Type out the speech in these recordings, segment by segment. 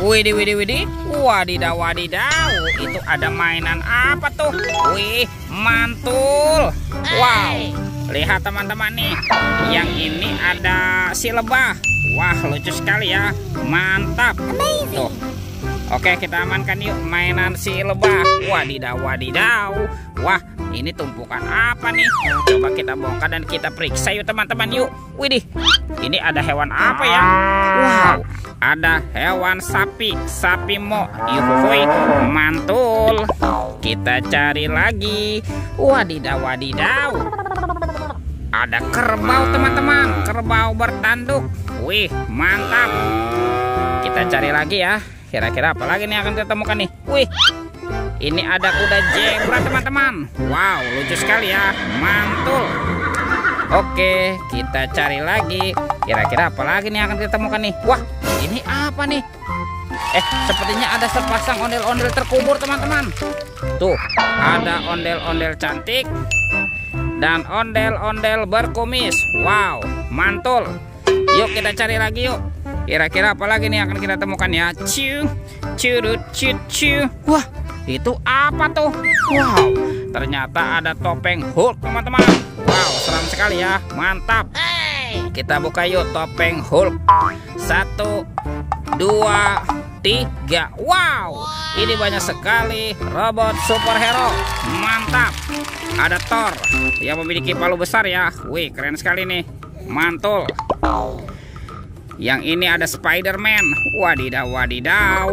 Widih, widih, widih. Wadidaw, wadidaw. Itu ada mainan apa tuh? Wih, mantul. Wow. Lihat teman-teman nih. Yang ini ada si lebah. Wah, lucu sekali ya. Mantap. Tuh. Oke, kita amankan yuk mainan si lebah. Wadidaw, wadidaw. Wah, ini tumpukan apa nih? Coba kita bongkar dan kita periksa yuk teman-teman yuk. Widih, ini ada hewan apa ya? Wow, ada hewan sapi. Sapi mo. Yuhuy, mantul. Kita cari lagi. Wadidaw, wadidaw. Ada kerbau teman-teman. Kerbau bertanduk. Wih, mantap. Kita cari lagi ya. Kira-kira apa lagi nih akan kita temukan nih? Wih, ini ada kuda zebra teman-teman. Wow, lucu sekali ya. Mantul. Oke, kita cari lagi. Kira-kira apa lagi nih akan kita temukan nih? Wah, ini apa nih? Sepertinya ada sepasang ondel-ondel terkubur teman-teman. Tuh, ada ondel-ondel cantik dan ondel-ondel berkumis. Wow, mantul. Yuk kita cari lagi yuk. Kira-kira apa lagi nih akan kita temukan ya? Wah, itu apa tuh? Wow, ternyata ada topeng Hulk teman-teman. Wow, seram sekali ya. Mantap. Kita buka yuk topeng Hulk. 1, 2, 3. Wow, ini banyak sekali robot superhero. Mantap. Ada Thor yang memiliki palu besar ya. Wih, keren sekali nih. Mantul. Yang ini ada Spider-Man. Wadidaw, wadidaw.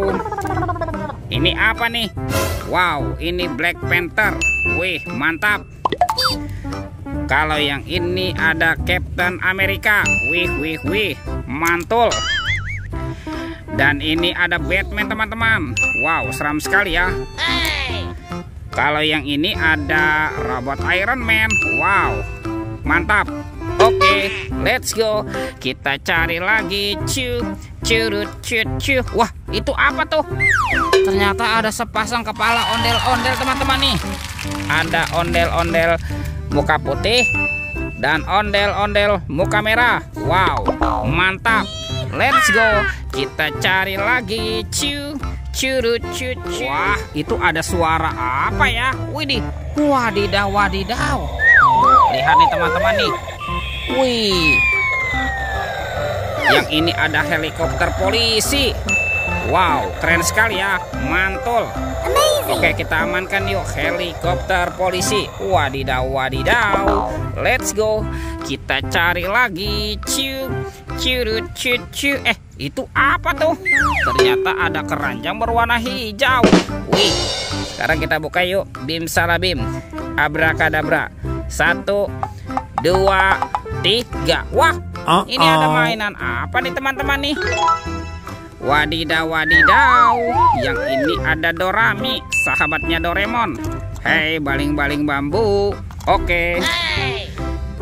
Ini apa nih? Wow, ini Black Panther. Wih, mantap. Kalau yang ini ada Captain America. Wih, wih, wih, mantul. Dan ini ada Batman teman-teman. Wow, seram sekali ya. Kalau yang ini ada robot Iron Man. Wow, mantap. Oke, let's go. Kita cari lagi. Wah, itu apa tuh? Ternyata ada sepasang kepala ondel-ondel teman-teman nih. Ada ondel-ondel muka putih dan ondel-ondel muka merah. Wow, mantap. Let's go. Kita cari lagi. Wah, itu ada suara apa ya? Widih, wadidaw, wadidaw. Lihat nih teman-teman nih. Wih, yang ini ada helikopter polisi. Wow, keren sekali ya. Mantul. Oke, kita amankan yuk helikopter polisi. Wadidaw, wadidaw. Let's go. Kita cari lagi. Itu apa tuh? Ternyata ada keranjang berwarna hijau. Wih, sekarang kita buka yuk. Bim salabim, abrakadabra. 1, 2, 3. Wah, ini ada mainan apa nih teman-teman nih? Wadidaw, wadidaw. Yang ini ada Dorami, sahabatnya Doraemon. Hei, baling-baling bambu. Oke.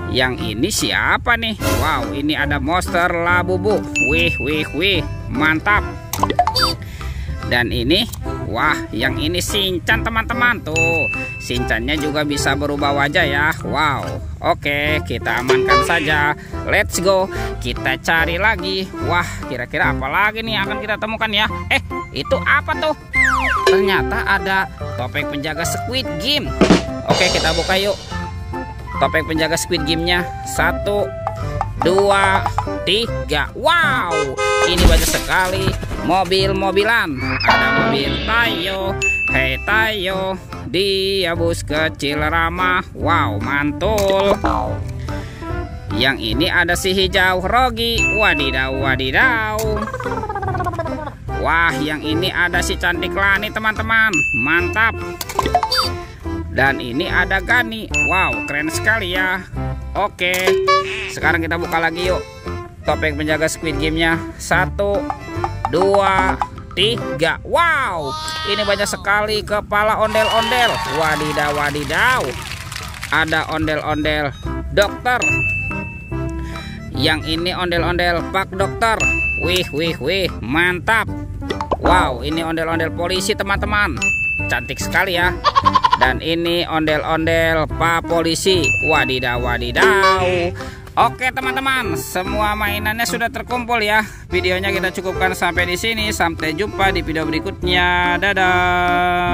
Yang ini siapa nih? Wow, ini ada Monster Labubu. Wih, wih, wih, mantap. Dan ini, wah, yang ini Shinchan teman-teman. Tuh, Shinchannya juga bisa berubah wajah ya. Wow, oke, kita amankan saja. Let's go. Kita cari lagi. Wah, kira-kira apa lagi nih akan kita temukan ya? Itu apa tuh? Ternyata ada topeng penjaga Squid Game. Oke, kita buka yuk topeng penjaga Squid Game-nya. 1, 2, 3. Wow, ini banyak sekali mobil-mobilan. Ada mobil Tayo. Hei Tayo, dia bus kecil ramah. Wow, mantul. Yang ini ada si hijau Rogi. Wadidaw, wadidaw. Wah, yang ini ada si cantik Lani teman-teman. Mantap. Dan ini ada Gani. Wow, keren sekali ya. Oke, sekarang kita buka lagi yuk topeng penjaga Squid Game-nya. 1, 2, 3. Wow, ini banyak sekali kepala ondel-ondel. Wadidaw, wadidaw. Ada ondel-ondel dokter. Yang ini ondel-ondel Pak Dokter. Wih, wih, wih, mantap. Wow, ini ondel-ondel polisi teman-teman. Cantik sekali ya. Dan ini ondel-ondel Pak Polisi. Wadidaw, wadidaw. Oke teman-teman, semua mainannya sudah terkumpul ya. Videonya kita cukupkan sampai di sini. Sampai jumpa di video berikutnya. Dadah.